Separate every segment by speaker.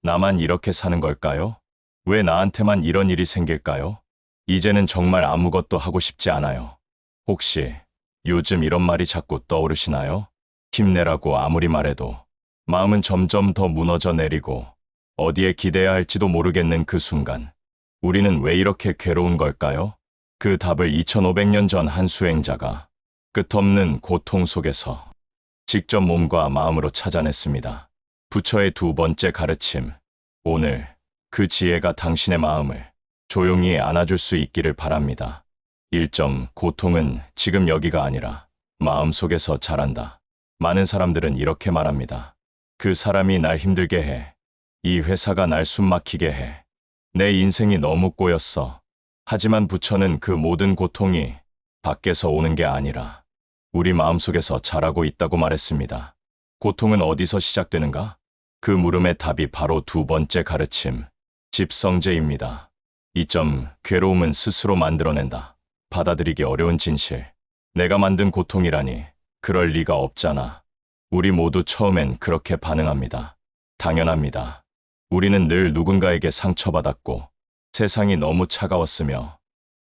Speaker 1: 나만 이렇게 사는 걸까요? 왜 나한테만 이런 일이 생길까요? 이제는 정말 아무것도 하고 싶지 않아요. 혹시 요즘 이런 말이 자꾸 떠오르시나요? 힘내라고 아무리 말해도 마음은 점점 더 무너져 내리고 어디에 기대야 할지도 모르겠는 그 순간 우리는 왜 이렇게 괴로운 걸까요? 그 답을 2500년 전 한 수행자가 끝없는 고통 속에서 직접 몸과 마음으로 찾아냈습니다. 부처의 두 번째 가르침. 오늘 그 지혜가 당신의 마음을 조용히 안아줄 수 있기를 바랍니다. 1점. 고통은 지금 여기가 아니라 마음속에서 자란다. 많은 사람들은 이렇게 말합니다. 그 사람이 날 힘들게 해. 이 회사가 날 숨막히게 해. 내 인생이 너무 꼬였어. 하지만 부처는 그 모든 고통이 밖에서 오는 게 아니라 우리 마음속에서 자라고 있다고 말했습니다. 고통은 어디서 시작되는가? 그 물음의 답이 바로 두 번째 가르침, 집성제입니다. 2점. 괴로움은 스스로 만들어낸다. 받아들이기 어려운 진실. 내가 만든 고통이라니. 그럴 리가 없잖아. 우리 모두 처음엔 그렇게 반응합니다. 당연합니다. 우리는 늘 누군가에게 상처받았고 세상이 너무 차가웠으며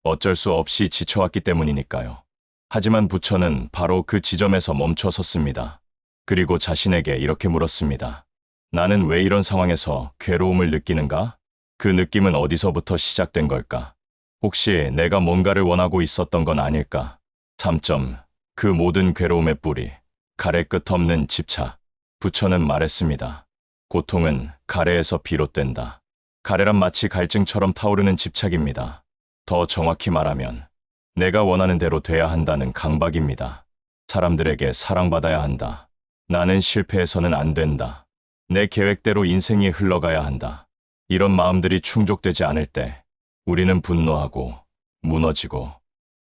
Speaker 1: 어쩔 수 없이 지쳐왔기 때문이니까요. 하지만 부처는 바로 그 지점에서 멈춰섰습니다. 그리고 자신에게 이렇게 물었습니다. 나는 왜 이런 상황에서 괴로움을 느끼는가? 그 느낌은 어디서부터 시작된 걸까? 혹시 내가 뭔가를 원하고 있었던 건 아닐까? 3점. 그 모든 괴로움의 뿌리, 가래 끝없는 집착. 부처는 말했습니다. 고통은 가래에서 비롯된다. 가래란 마치 갈증처럼 타오르는 집착입니다. 더 정확히 말하면 내가 원하는 대로 돼야 한다는 강박입니다. 사람들에게 사랑받아야 한다. 나는 실패해서는 안 된다. 내 계획대로 인생이 흘러가야 한다. 이런 마음들이 충족되지 않을 때 우리는 분노하고 무너지고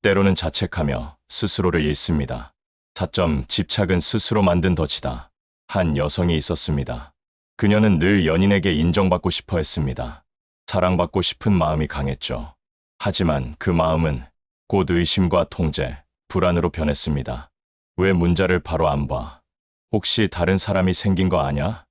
Speaker 1: 때로는 자책하며 스스로를 잃습니다. 4점. 집착은 스스로 만든 덫이다. 한 여성이 있었습니다. 그녀는 늘 연인에게 인정받고 싶어 했습니다. 사랑받고 싶은 마음이 강했죠. 하지만 그 마음은 곧 의심과 통제, 불안으로 변했습니다. 왜 문자를 바로 안 봐? 혹시 다른 사람이 생긴 거 아냐?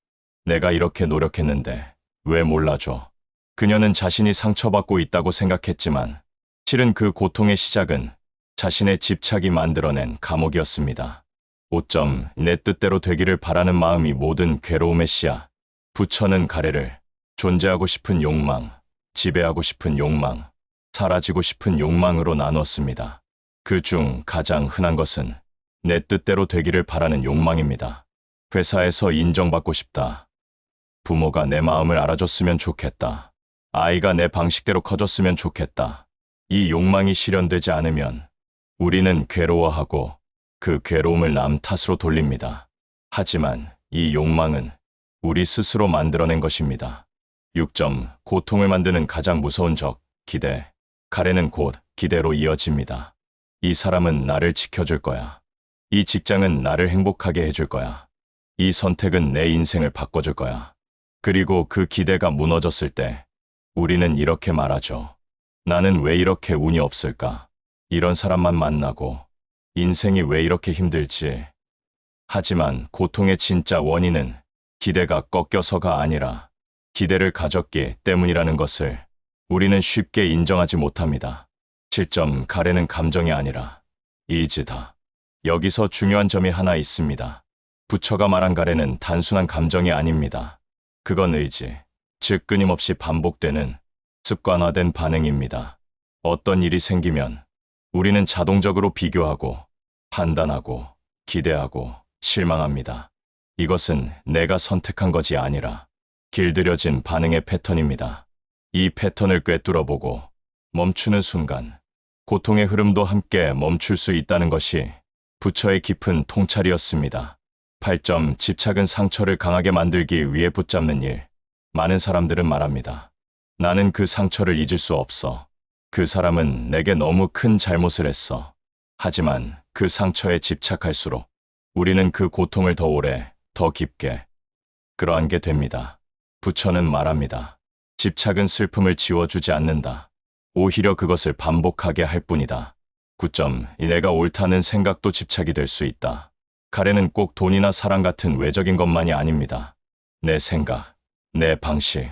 Speaker 1: 내가 이렇게 노력했는데 왜 몰라줘? 그녀는 자신이 상처받고 있다고 생각했지만 실은 그 고통의 시작은 자신의 집착이 만들어낸 감옥이었습니다. 5점. 내 뜻대로 되기를 바라는 마음이 모든 괴로움의 씨앗. 부처는 가래를 존재하고 싶은 욕망, 지배하고 싶은 욕망, 사라지고 싶은 욕망으로 나눴습니다. 그 중 가장 흔한 것은 내 뜻대로 되기를 바라는 욕망입니다. 회사에서 인정받고 싶다. 부모가 내 마음을 알아줬으면 좋겠다. 아이가 내 방식대로 커졌으면 좋겠다. 이 욕망이 실현되지 않으면 우리는 괴로워하고 그 괴로움을 남 탓으로 돌립니다. 하지만 이 욕망은 우리 스스로 만들어낸 것입니다. 6점. 고통을 만드는 가장 무서운 적, 기대. 가래는 곧 기대로 이어집니다. 이 사람은 나를 지켜줄 거야. 이 직장은 나를 행복하게 해줄 거야. 이 선택은 내 인생을 바꿔줄 거야. 그리고 그 기대가 무너졌을 때 우리는 이렇게 말하죠. 나는 왜 이렇게 운이 없을까? 이런 사람만 만나고 인생이 왜 이렇게 힘들지? 하지만 고통의 진짜 원인은 기대가 꺾여서가 아니라 기대를 가졌기 때문이라는 것을 우리는 쉽게 인정하지 못합니다. 7점. 가래는 감정이 아니라 이지다. 여기서 중요한 점이 하나 있습니다. 부처가 말한 가래는 단순한 감정이 아닙니다. 그건 의지, 즉 끊임없이 반복되는 습관화된 반응입니다. 어떤 일이 생기면 우리는 자동적으로 비교하고 판단하고 기대하고 실망합니다. 이것은 내가 선택한 것이 아니라 길들여진 반응의 패턴입니다. 이 패턴을 꿰뚫어보고 멈추는 순간 고통의 흐름도 함께 멈출 수 있다는 것이 부처의 깊은 통찰이었습니다. 8점. 집착은 상처를 강하게 만들기 위해 붙잡는 일. 많은 사람들은 말합니다. 나는 그 상처를 잊을 수 없어. 그 사람은 내게 너무 큰 잘못을 했어. 하지만 그 상처에 집착할수록 우리는 그 고통을 더 오래, 더 깊게 끌어안게 됩니다. 부처는 말합니다. 집착은 슬픔을 지워주지 않는다. 오히려 그것을 반복하게 할 뿐이다. 9점. 내가 옳다는 생각도 집착이 될 수 있다. 가래는 꼭 돈이나 사랑 같은 외적인 것만이 아닙니다. 내 생각, 내 방식,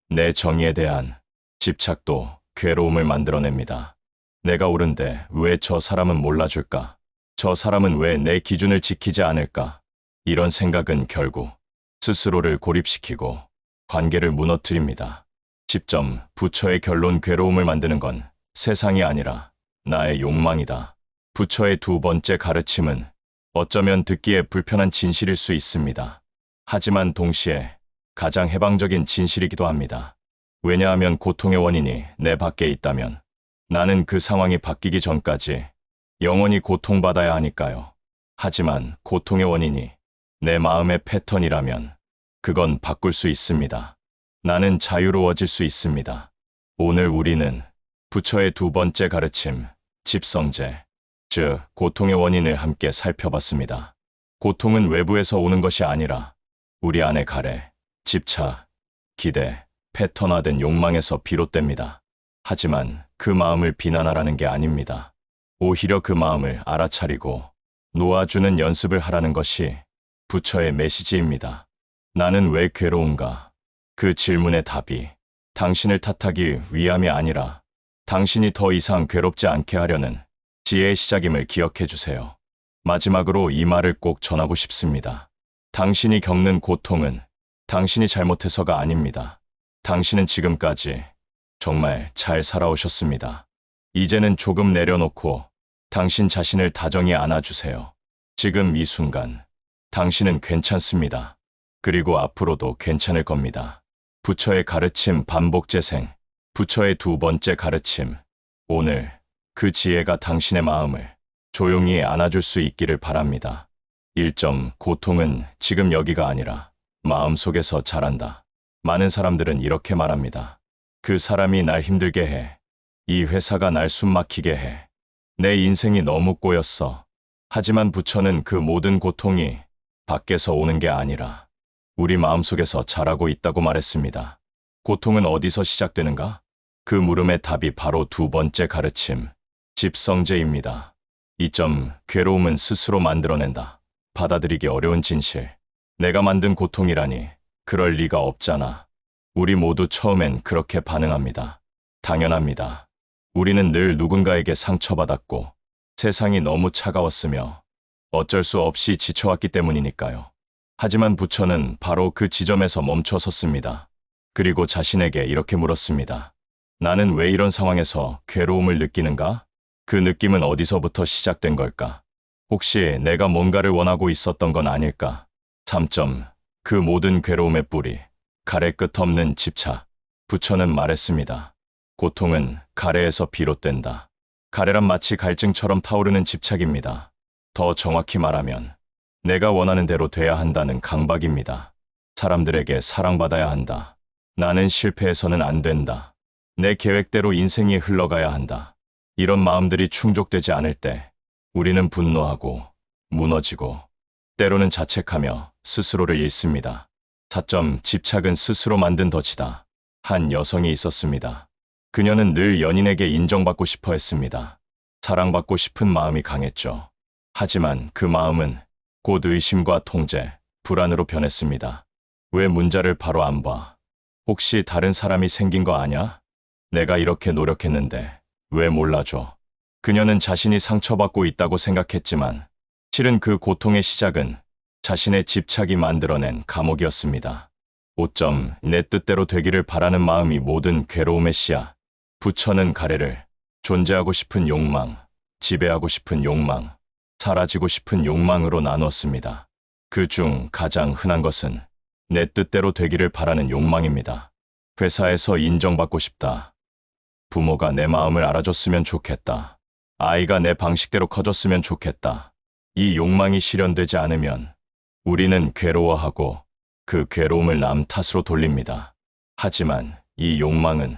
Speaker 1: 내 정의에 대한 집착도 괴로움을 만들어냅니다. 내가 옳은데 왜 저 사람은 몰라줄까? 저 사람은 왜 내 기준을 지키지 않을까? 이런 생각은 결국 스스로를 고립시키고 관계를 무너뜨립니다. 10점, 부처의 결론 괴로움을 만드는 건 세상이 아니라 나의 욕망이다. 부처의 두 번째 가르침은 어쩌면 듣기에 불편한 진실일 수 있습니다. 하지만 동시에 가장 해방적인 진실이기도 합니다. 왜냐하면 고통의 원인이 내 밖에 있다면 나는 그 상황이 바뀌기 전까지 영원히 고통받아야 하니까요. 하지만 고통의 원인이 내 마음의 패턴이라면 그건 바꿀 수 있습니다. 나는 자유로워질 수 있습니다. 오늘 우리는 부처의 두 번째 가르침, 집성제, 즉 고통의 원인을 함께 살펴봤습니다. 고통은 외부에서 오는 것이 아니라 우리 안의 가래, 집착, 기대, 패턴화된 욕망에서 비롯됩니다. 하지만 그 마음을 비난하라는 게 아닙니다. 오히려 그 마음을 알아차리고 놓아주는 연습을 하라는 것이 부처의 메시지입니다. 나는 왜 괴로운가? 그 질문의 답이 당신을 탓하기 위함이 아니라 당신이 더 이상 괴롭지 않게 하려는 지혜의 시작임을 기억해 주세요. 마지막으로 이 말을 꼭 전하고 싶습니다. 당신이 겪는 고통은 당신이 잘못해서가 아닙니다. 당신은 지금까지 정말 잘 살아오셨습니다. 이제는 조금 내려놓고 당신 자신을 다정히 안아주세요. 지금 이 순간 당신은 괜찮습니다. 그리고 앞으로도 괜찮을 겁니다. 부처의 가르침 반복 재생, 부처의 두 번째 가르침. 오늘 그 지혜가 당신의 마음을 조용히 안아줄 수 있기를 바랍니다. 1점, 고통은 지금 여기가 아니라 마음속에서 자란다. 많은 사람들은 이렇게 말합니다. 그 사람이 날 힘들게 해. 이 회사가 날 숨막히게 해. 내 인생이 너무 꼬였어. 하지만 부처는 그 모든 고통이 밖에서 오는 게 아니라 우리 마음속에서 자라고 있다고 말했습니다. 고통은 어디서 시작되는가? 그 물음의 답이 바로 두 번째 가르침, 집성제입니다. 2점, 괴로움은 스스로 만들어낸다. 받아들이기 어려운 진실. 내가 만든 고통이라니 그럴 리가 없잖아. 우리 모두 처음엔 그렇게 반응합니다. 당연합니다. 우리는 늘 누군가에게 상처받았고 세상이 너무 차가웠으며 어쩔 수 없이 지쳐왔기 때문이니까요. 하지만 부처는 바로 그 지점에서 멈춰섰습니다. 그리고 자신에게 이렇게 물었습니다. 나는 왜 이런 상황에서 괴로움을 느끼는가? 그 느낌은 어디서부터 시작된 걸까? 혹시 내가 뭔가를 원하고 있었던 건 아닐까? 3점, 그 모든 괴로움의 뿌리, 가래 끝없는 집착. 부처는 말했습니다. 고통은 가래에서 비롯된다. 가래란 마치 갈증처럼 타오르는 집착입니다. 더 정확히 말하면 내가 원하는 대로 돼야 한다는 강박입니다. 사람들에게 사랑받아야 한다. 나는 실패해서는 안 된다. 내 계획대로 인생이 흘러가야 한다. 이런 마음들이 충족되지 않을 때 우리는 분노하고 무너지고 때로는 자책하며 스스로를 잃습니다. 4점, 집착은 스스로 만든 덫이다. 한 여성이 있었습니다. 그녀는 늘 연인에게 인정받고 싶어 했습니다. 사랑받고 싶은 마음이 강했죠. 하지만 그 마음은 곧 의심과 통제, 불안으로 변했습니다. 왜 문자를 바로 안 봐? 혹시 다른 사람이 생긴 거 아냐? 내가 이렇게 노력했는데 왜 몰라줘? 그녀는 자신이 상처받고 있다고 생각했지만 실은 그 고통의 시작은 자신의 집착이 만들어낸 감옥이었습니다. 5점, 내 뜻대로 되기를 바라는 마음이 모든 괴로움의 씨앗. 부처는 가래를 존재하고 싶은 욕망, 지배하고 싶은 욕망, 사라지고 싶은 욕망으로 나누었습니다. 그 중 가장 흔한 것은 내 뜻대로 되기를 바라는 욕망입니다. 회사에서 인정받고 싶다. 부모가 내 마음을 알아줬으면 좋겠다. 아이가 내 방식대로 커졌으면 좋겠다. 이 욕망이 실현되지 않으면 우리는 괴로워하고 그 괴로움을 남 탓으로 돌립니다. 하지만 이 욕망은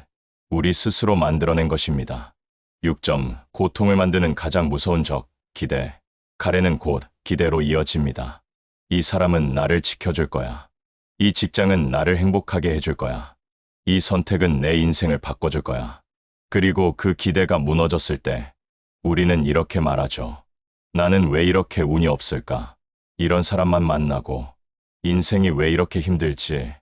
Speaker 1: 우리 스스로 만들어낸 것입니다. 6점, 고통을 만드는 가장 무서운 적, 기대. 가래는 곧 기대로 이어집니다. 이 사람은 나를 지켜줄 거야. 이 직장은 나를 행복하게 해줄 거야. 이 선택은 내 인생을 바꿔줄 거야. 그리고 그 기대가 무너졌을 때 우리는 이렇게 말하죠. 나는 왜 이렇게 운이 없을까? 이런 사람만 만나고 인생이 왜 이렇게 힘들지?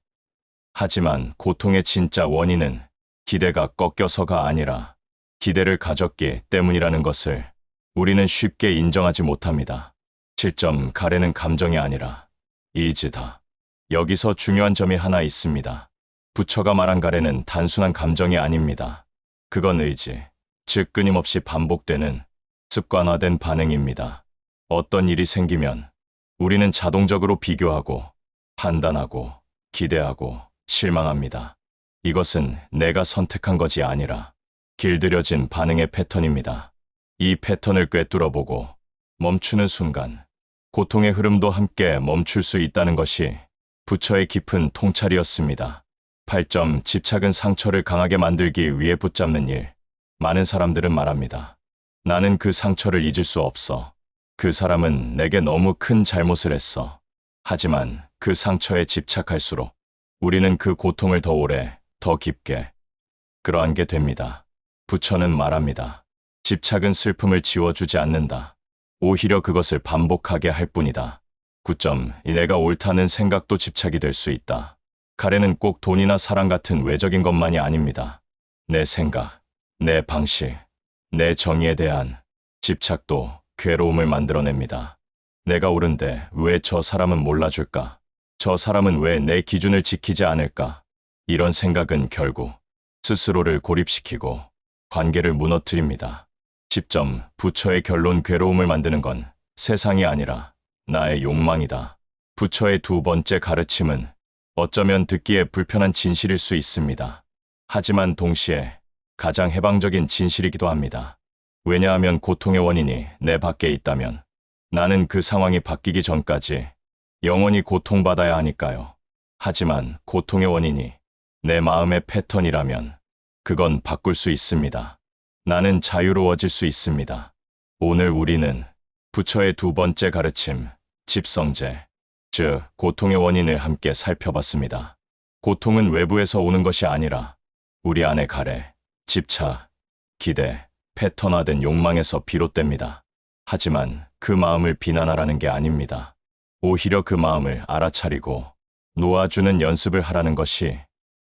Speaker 1: 하지만 고통의 진짜 원인은 기대가 꺾여서가 아니라 기대를 가졌기 때문이라는 것을 우리는 쉽게 인정하지 못합니다. 7점 가래는 감정이 아니라 이지다. 여기서 중요한 점이 하나 있습니다. 부처가 말한 가래는 단순한 감정이 아닙니다. 그건 의지, 즉 끊임없이 반복되는 습관화된 반응입니다. 어떤 일이 생기면 우리는 자동적으로 비교하고 판단하고 기대하고 실망합니다. 이것은 내가 선택한 것이 아니라 길들여진 반응의 패턴입니다. 이 패턴을 꿰뚫어보고 멈추는 순간 고통의 흐름도 함께 멈출 수 있다는 것이 부처의 깊은 통찰이었습니다. 8점 집착은 상처를 강하게 만들기 위해 붙잡는 일. 많은 사람들은 말합니다. 나는 그 상처를 잊을 수 없어. 그 사람은 내게 너무 큰 잘못을 했어. 하지만 그 상처에 집착할수록 우리는 그 고통을 더 오래, 더 깊게 끌어안게 됩니다. 부처는 말합니다. 집착은 슬픔을 지워주지 않는다. 오히려 그것을 반복하게 할 뿐이다. 9점 내가 옳다는 생각도 집착이 될 수 있다. 가래는 꼭 돈이나 사랑 같은 외적인 것만이 아닙니다. 내 생각, 내 방식, 내 정의에 대한 집착도 괴로움을 만들어냅니다. 내가 옳은데 왜 저 사람은 몰라줄까? 저 사람은 왜 내 기준을 지키지 않을까? 이런 생각은 결국 스스로를 고립시키고 관계를 무너뜨립니다. 10점 부처의 결론 괴로움을 만드는 건 세상이 아니라 나의 욕망이다. 부처의 두 번째 가르침은 어쩌면 듣기에 불편한 진실일 수 있습니다. 하지만 동시에 가장 해방적인 진실이기도 합니다. 왜냐하면 고통의 원인이 내 밖에 있다면 나는 그 상황이 바뀌기 전까지 영원히 고통받아야 하니까요. 하지만 고통의 원인이 내 마음의 패턴이라면 그건 바꿀 수 있습니다. 나는 자유로워질 수 있습니다. 오늘 우리는 부처의 두 번째 가르침, 집성제, 즉 고통의 원인을 함께 살펴봤습니다. 고통은 외부에서 오는 것이 아니라 우리 안의 가래, 집착, 기대, 패턴화된 욕망에서 비롯됩니다. 하지만 그 마음을 비난하라는 게 아닙니다. 오히려 그 마음을 알아차리고 놓아주는 연습을 하라는 것이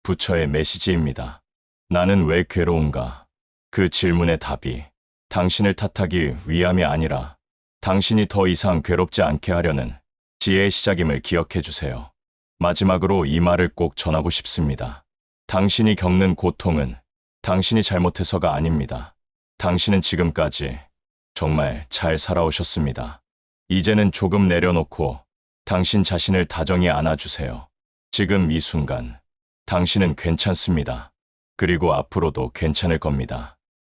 Speaker 1: 부처의 메시지입니다. 나는 왜 괴로운가? 그 질문의 답이 당신을 탓하기 위함이 아니라 당신이 더 이상 괴롭지 않게 하려는 지혜의 시작임을 기억해 주세요. 마지막으로 이 말을 꼭 전하고 싶습니다. 당신이 겪는 고통은 당신이 잘못해서가 아닙니다. 당신은 지금까지 정말 잘 살아오셨습니다. 이제는 조금 내려놓고 당신 자신을 다정히 안아주세요. 지금 이 순간 당신은 괜찮습니다. 그리고 앞으로도 괜찮을 겁니다.